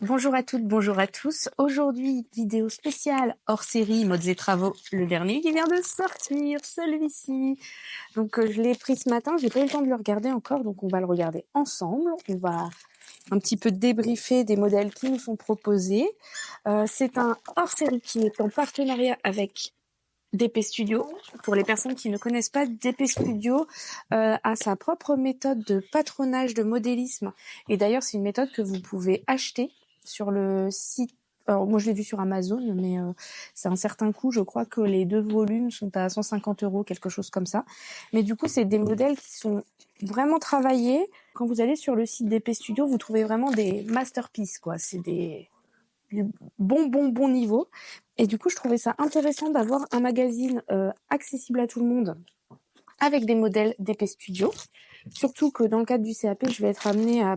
Bonjour à toutes, bonjour à tous. Aujourd'hui, vidéo spéciale hors série Modes et Travaux, le dernier qui vient de sortir, celui-ci. Donc je l'ai pris ce matin, j'ai pas eu le temps de le regarder encore, donc on va le regarder ensemble. On va un petit peu débriefer des modèles qui nous sont proposés. C'est un hors série qui est en partenariat avec DP Studio. Pour les personnes qui ne connaissent pas, DP Studio a sa propre méthode de patronage de modélisme. Et d'ailleurs, c'est une méthode que vous pouvez acheter sur le site. Alors, moi, je l'ai vu sur Amazon, mais c'est un certain coût. Je crois que les 2 volumes sont à 150 €, quelque chose comme ça. Mais du coup, c'est des modèles qui sont vraiment travaillés. Quand vous allez sur le site DP Studio, vous trouvez vraiment des masterpieces, quoi. C'est des bon niveau. Et du coup, je trouvais ça intéressant d'avoir un magazine accessible à tout le monde avec des modèles DP Studio. Surtout que dans le cadre du CAP, je vais être amenée à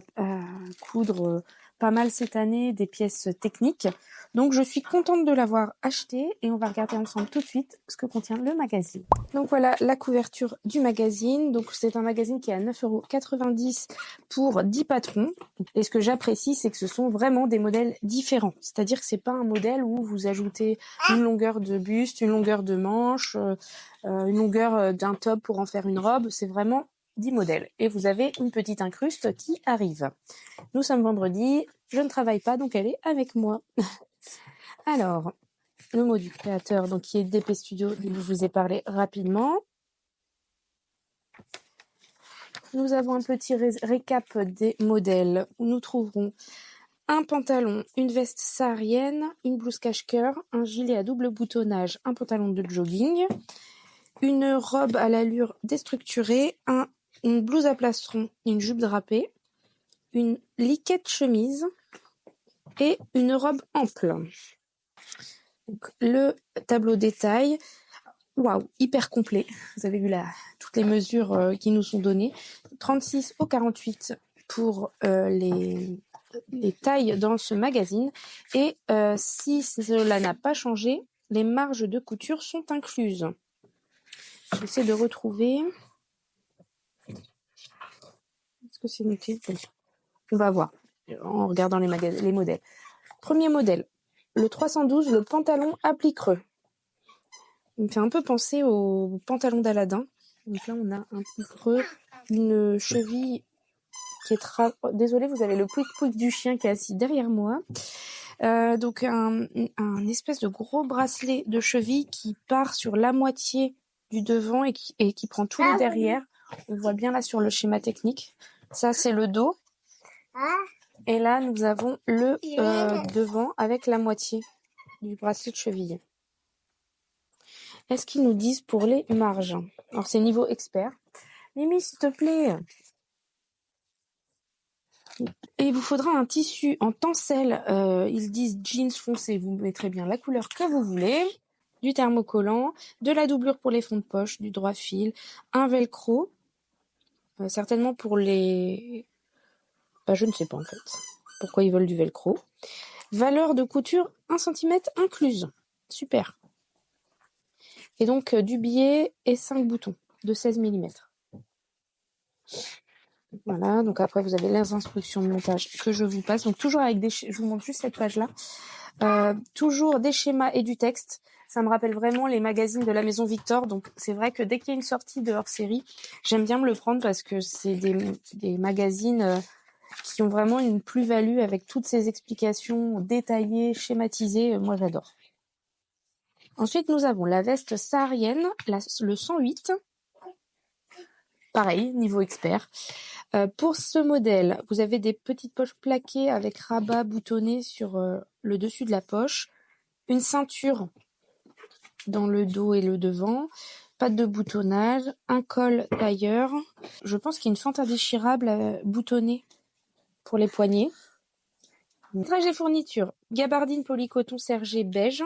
coudre pas mal cette année des pièces techniques. Donc je suis contente de l'avoir acheté et on va regarder ensemble tout de suite ce que contient le magazine. Donc voilà la couverture du magazine. Donc c'est un magazine qui est à 9,90 € pour 10 patrons. Et ce que j'apprécie, c'est que ce sont vraiment des modèles différents. C'est-à-dire que c'est pas un modèle où vous ajoutez une longueur de buste, une longueur de manche, une longueur d'un top pour en faire une robe. C'est vraiment 10 modèles. Et vous avez une petite incruste qui arrive. Nous sommes vendredi, je ne travaille pas, donc elle est avec moi. Alors, le mot du créateur, donc qui est DP Studio, je vous ai parlé rapidement. Nous avons un petit récap des modèles où nous trouverons un pantalon, une veste saharienne, une blouse cache-cœur, un gilet à double boutonnage, un pantalon de jogging, une robe à l'allure déstructurée, une blouse à plastron, une jupe drapée, une liquette chemise et une robe ample. Donc, le tableau détail, waouh, hyper complet. Vous avez vu toutes les mesures qui nous sont données. 36 au 48 pour les tailles dans ce magazine. Et si cela n'a pas changé, les marges de couture sont incluses. J'essaie de retrouver. Est-ce que c'est noté? On va voir en regardant les modèles. Premier modèle, le 312, le pantalon à plis creux. Il me fait un peu penser au pantalon d'Aladin. Donc là, on a un pli creux, une cheville qui est Désolée, vous avez le pouic-pouic du chien qui est assis derrière moi. Donc un espèce de gros bracelet de cheville qui part sur la moitié du devant et qui prend tout le derrière. On voit bien là sur le schéma technique. Ça, c'est le dos. Et là, nous avons le devant avec la moitié du bracelet de cheville. Est-ce qu'ils nous disent pour les marges? Alors, c'est niveau expert. Mimi, s'il te plaît. Et il vous faudra un tissu en tencel. Ils disent jeans foncé. Vous mettrez bien la couleur que vous voulez. Du thermocollant, de la doublure pour les fonds de poche, du droit fil, un velcro. Certainement pour les... je ne sais pas en fait pourquoi ils veulent du velcro. Valeur de couture 1 cm incluse. Super. Et donc du biais et 5 boutons de 16 mm. Voilà, donc après vous avez les instructions de montage que je vous passe. Donc toujours avec je vous montre juste cette page-là. Toujours des schémas et du texte. Ça me rappelle vraiment les magazines de la Maison Victor. Donc c'est vrai que dès qu'il y a une sortie de hors-série, j'aime bien me le prendre parce que c'est des magazines qui ont vraiment une plus-value avec toutes ces explications détaillées, schématisées. Moi, j'adore. Ensuite, nous avons la veste saharienne, le 108. Pareil, niveau expert. Pour ce modèle, vous avez des petites poches plaquées avec rabat boutonné sur le dessus de la poche, une ceinture dans le dos et le devant, pas de boutonnage, un col tailleur. Je pense qu'il y a une fente indéchirable boutonnée pour les poignets. Trajet fourniture, gabardine polycoton sergé beige,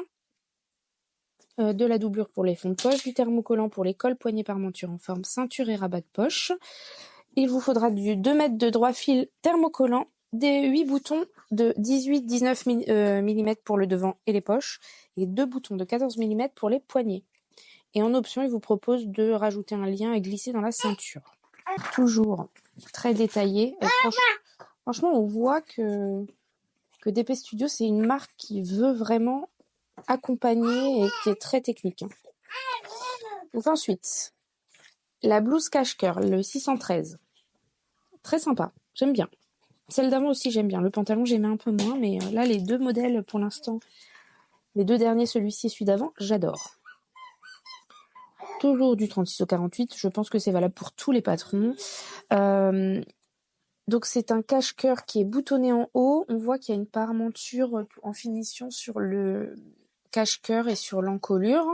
de la doublure pour les fonds de poche, du thermocollant pour les cols poignets parmenture en forme ceinture et rabat de poche. Il vous faudra du 2 mètres de droit fil thermocollant, des 8 boutons de 18-19 mm pour le devant et les poches, et 2 boutons de 14 mm pour les poignets. Et en option, il vous propose de rajouter un lien et glisser dans la ceinture. Toujours très détaillé. Franchement, on voit que que DP Studio, c'est une marque qui veut vraiment accompagner et qui est très technique. Donc ensuite, la blouse cache-cœur, le 613. Très sympa, j'aime bien. Celle d'avant aussi, j'aime bien. Le pantalon, j'aimais un peu moins, mais là, les deux modèles, pour l'instant, les deux derniers, celui-ci et celui d'avant, j'adore. Toujours du 36 au 48, je pense que c'est valable pour tous les patrons. Donc c'est un cache-cœur qui est boutonné en haut. On voit qu'il y a une parementure en finition sur le cache-cœur et sur l'encolure.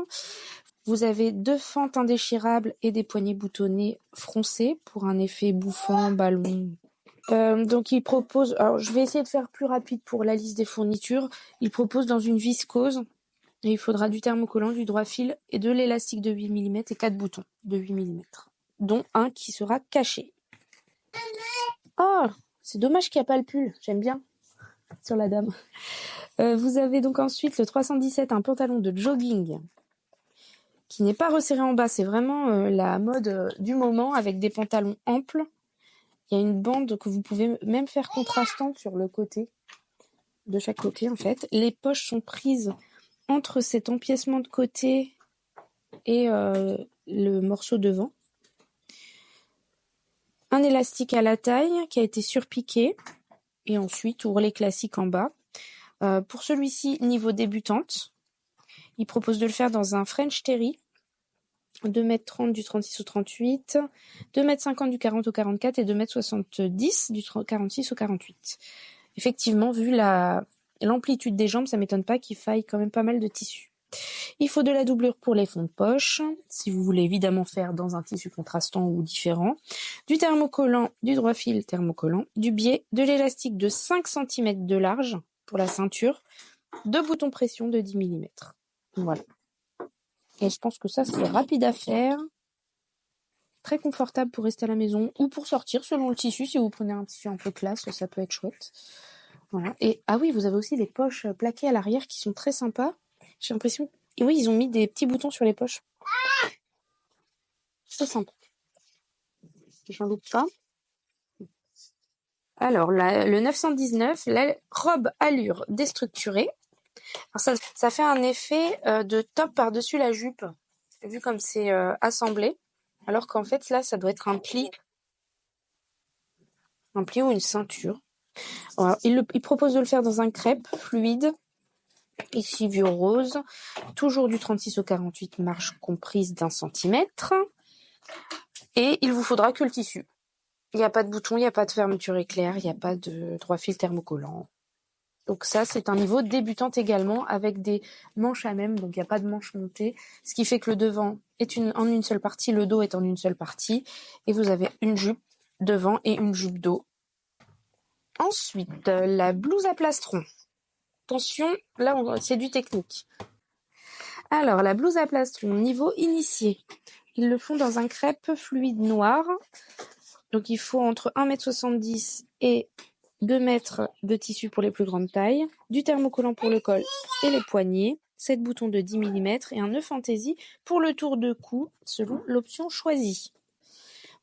Vous avez 2 fentes indéchirables et des poignées boutonnées froncées pour un effet bouffant, ballon. Donc il propose, alors je vais essayer de faire plus rapide pour la liste des fournitures. Il propose dans une viscose, et il faudra du thermocollant, du droit fil et de l'élastique de 8 mm et 4 boutons de 8 mm, dont un qui sera caché. Oh, c'est dommage qu'il n'y a pas le pull, j'aime bien, sur la dame. Vous avez donc ensuite le 317, un pantalon de jogging qui n'est pas resserré en bas, c'est vraiment la mode du moment avec des pantalons amples. Il y a une bande que vous pouvez même faire contrastante sur le côté, de chaque côté en fait. Les poches sont prises entre cet empiècement de côté et le morceau devant. Un élastique à la taille qui a été surpiqué et ensuite ourlet classique en bas. Pour celui-ci, niveau débutante, il propose de le faire dans un French Terry, 2,30 m du 36 au 38, 2,50 m du 40 au 44 et 2,70 m du 46 au 48. Effectivement, vu l'amplitude des jambes, ça m'étonne pas qu'il faille quand même pas mal de tissu. Il faut de la doublure pour les fonds de poche, si vous voulez évidemment faire dans un tissu contrastant ou différent, du thermocollant, du droit fil thermocollant, du biais, de l'élastique de 5 cm de large pour la ceinture, 2 boutons pression de 10 mm. Voilà. Et je pense que ça, c'est rapide à faire, très confortable pour rester à la maison ou pour sortir selon le tissu. Si vous prenez un tissu un peu classe, ça peut être chouette. Voilà. Et ah oui, vous avez aussi des poches plaquées à l'arrière qui sont très sympas. J'ai l'impression. Et oui, ils ont mis des petits boutons sur les poches. C'est sympa. J'en loupe pas. Alors, le 919, la robe allure déstructurée. Alors ça fait un effet de top par-dessus la jupe, vu comme c'est assemblé. Alors qu'en fait, là, ça doit être un pli ou une ceinture. Alors, il propose de le faire dans un crêpe fluide, ici vu au rose, toujours du 36 au 48, marge comprise d'1 centimètre. Et il vous faudra que le tissu. Il n'y a pas de bouton, il n'y a pas de fermeture éclair, il n'y a pas de droit fil thermocollant. Donc ça, c'est un niveau débutante également, avec des manches à même, donc il n'y a pas de manches montées, ce qui fait que le devant est en une seule partie, le dos est en une seule partie, et vous avez une jupe devant et une jupe dos. Ensuite, la blouse à plastron. Attention, là, c'est du technique. Alors, la blouse à plastron, niveau initié. Ils le font dans un crêpe fluide noir. Donc, il faut entre 1,70 m et 2 mètres de tissu pour les plus grandes tailles, du thermocollant pour le col et les poignets, 7 boutons de 10 mm et un nœud fantaisie pour le tour de cou selon l'option choisie.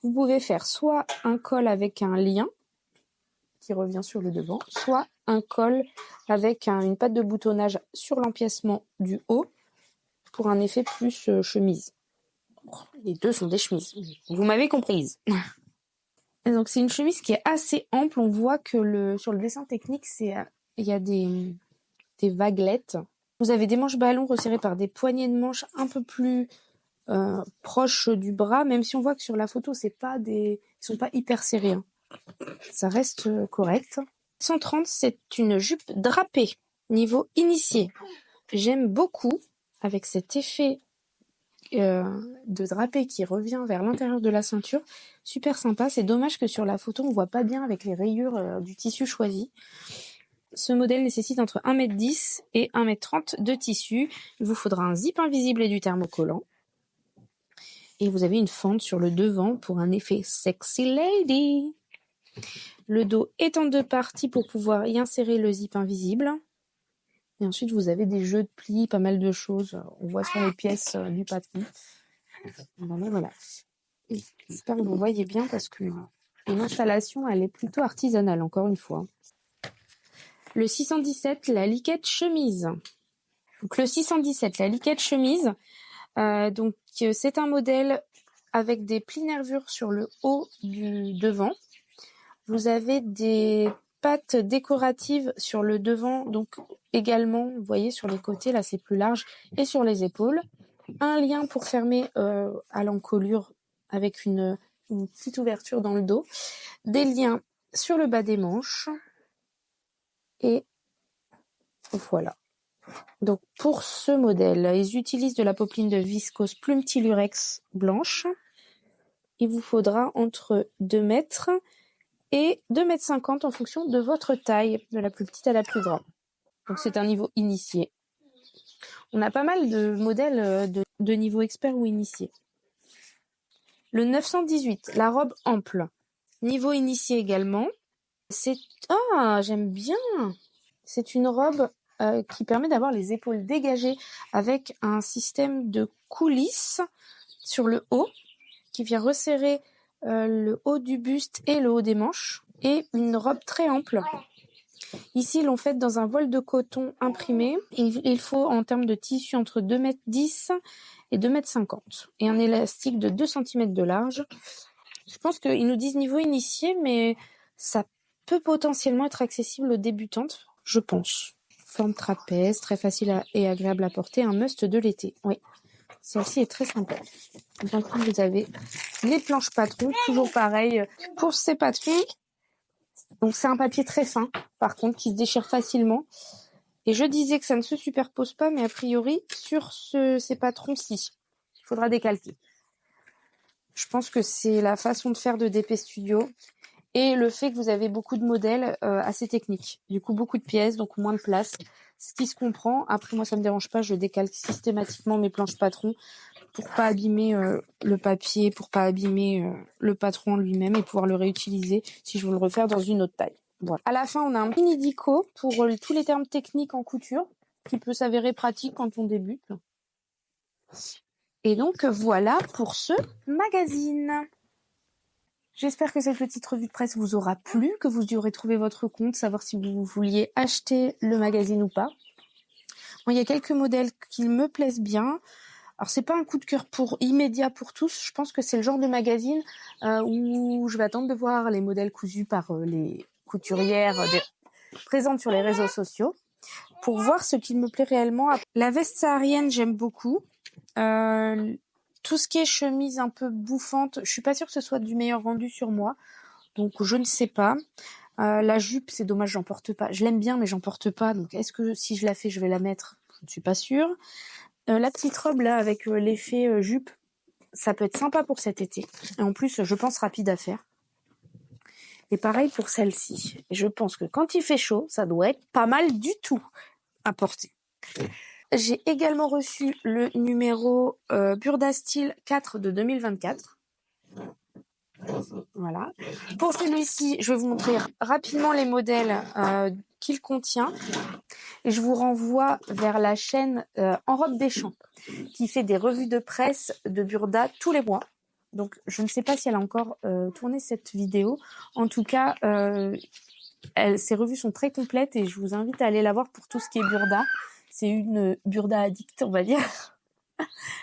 Vous pouvez faire soit un col avec un lien qui revient sur le devant, soit un col avec une patte de boutonnage sur l'empiècement du haut pour un effet plus chemise. Les deux sont des chemises, vous m'avez comprise. Et donc c'est une chemise qui est assez ample, on voit que sur le dessin technique, il y a des vaguelettes. Vous avez des manches ballons resserrées par des poignées de manches un peu plus proches du bras, même si on voit que sur la photo, ils sont pas hyper serrés. Hein. Ça reste correct. 130, c'est une jupe drapée, niveau initié. J'aime beaucoup, avec cet effet de drapé qui revient vers l'intérieur de la ceinture. Super sympa. C'est dommage que sur la photo, on voit pas bien avec les rayures du tissu choisi. Ce modèle nécessite entre 1,10 m et 1,30 m de tissu. Il vous faudra un zip invisible et du thermocollant. Et vous avez une fente sur le devant pour un effet sexy lady. Le dos est en 2 parties pour pouvoir y insérer le zip invisible. Et ensuite, vous avez des jeux de plis, pas mal de choses. On voit sur les pièces du patron. Voilà. J'espère que vous voyez bien parce que l'installation, elle est plutôt artisanale, encore une fois. le 617, la liquette chemise. Donc le 617, la liquette chemise, c'est un modèle avec des plis nervures sur le haut du devant. Vous avez des pattes décoratives sur le devant, donc également, vous voyez, sur les côtés, là c'est plus large, et sur les épaules. Un lien pour fermer à l'encolure avec une petite ouverture dans le dos. Des liens sur le bas des manches. Et voilà. Donc pour ce modèle, ils utilisent de la popeline de viscose plume Tulurex blanche. Il vous faudra entre 2 mètres et 2,50 m en fonction de votre taille, de la plus petite à la plus grande. Donc c'est un niveau initié. On a pas mal de modèles de niveau expert ou initié. Le 918, la robe ample. Niveau initié également. J'aime bien. C'est une robe qui permet d'avoir les épaules dégagées avec un système de coulisses sur le haut qui vient resserrer le haut du buste et le haut des manches, et une robe très ample. Ici, l'on fait dans un voile de coton imprimé. Il faut en termes de tissu entre 2,10 m et 2,50 m et un élastique de 2 cm de large. Je pense qu'ils nous disent niveau initié, mais ça peut potentiellement être accessible aux débutantes, je pense. Forme trapèze, très facile et agréable à porter, un must de l'été. Oui, celle-ci est très sympa. Donc, vous avez les planches patrons, toujours pareil pour ces patrons. Donc c'est un papier très fin, par contre, qui se déchire facilement. Et je disais que ça ne se superpose pas, mais a priori, sur ces patrons-ci, il faudra décalquer. Je pense que c'est la façon de faire de DP Studio et le fait que vous avez beaucoup de modèles assez techniques. Du coup, beaucoup de pièces, donc moins de place. Ce qui se comprend. Après, moi, ça me dérange pas. Je décalque systématiquement mes planches patrons pour pas abîmer le papier, pour pas abîmer le patron lui-même et pouvoir le réutiliser si je veux le refaire dans une autre taille. Voilà. À la fin, on a un mini dico pour tous les termes techniques en couture qui peut s'avérer pratique quand on débute. Et donc, voilà pour ce magazine. J'espère que cette petite revue de presse vous aura plu, que vous y aurez trouvé votre compte, savoir si vous vouliez acheter le magazine ou pas. Bon, il y a quelques modèles qui me plaisent bien. Alors, c'est pas un coup de cœur immédiat pour tous. Je pense que c'est le genre de magazine où je vais attendre de voir les modèles cousus par les couturières présentes sur les réseaux sociaux pour voir ce qui me plaît réellement. La veste saharienne, j'aime beaucoup. Tout ce qui est chemise un peu bouffante, je suis pas sûre que ce soit du meilleur rendu sur moi. Donc, je ne sais pas. La jupe, c'est dommage, j'en porte pas. Je l'aime bien, mais j'en porte pas. Donc, est-ce que si je la fais, je vais la mettre? Je ne suis pas sûre. La petite robe, là, avec l'effet jupe, ça peut être sympa pour cet été. Et en plus, je pense rapide à faire. Et pareil pour celle-ci. Et je pense que quand il fait chaud, ça doit être pas mal du tout à porter. J'ai également reçu le numéro Burda Style 4 de 2024. Voilà. Pour celui-ci, je vais vous montrer rapidement les modèles qu'il contient. Et je vous renvoie vers la chaîne En Robe des Champs, qui fait des revues de presse de Burda tous les mois. Donc, je ne sais pas si elle a encore tourné cette vidéo. En tout cas, ses revues sont très complètes et je vous invite à aller la voir pour tout ce qui est Burda. C'est une Burda addict, on va dire.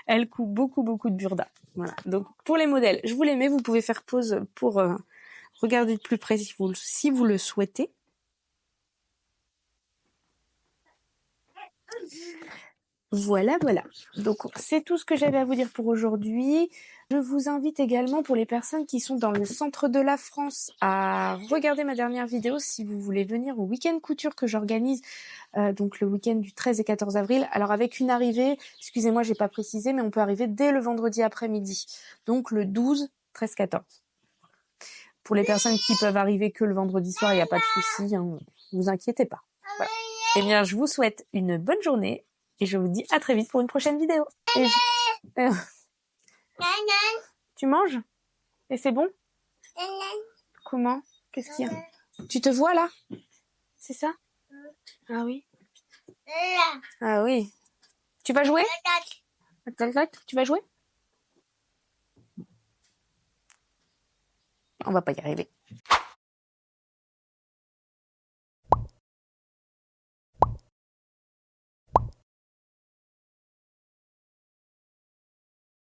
Elle coupe beaucoup, beaucoup de Burda. Voilà. Donc, pour les modèles, je vous les mets. Vous pouvez faire pause pour regarder de plus près si vous le souhaitez. Voilà. Donc, c'est tout ce que j'avais à vous dire pour aujourd'hui. Je vous invite également, pour les personnes qui sont dans le centre de la France, à regarder ma dernière vidéo si vous voulez venir au week-end couture que j'organise, donc le week-end du 13 et 14 avril. Alors, avec une arrivée, excusez-moi, j'ai pas précisé, mais on peut arriver dès le vendredi après-midi. Donc, le 12, 13, 14. Pour les personnes qui peuvent arriver que le vendredi soir, il n'y a pas de souci, hein, vous inquiétez pas. Voilà. Eh bien, je vous souhaite une bonne journée. Et je vous dis à très vite pour une prochaine vidéo. Tu manges? Et c'est bon? Comment? Qu'est-ce qu'il y a? Tu te vois là? C'est ça? Ah oui? Ah oui. Tu vas jouer? Tu vas jouer? On va pas y arriver.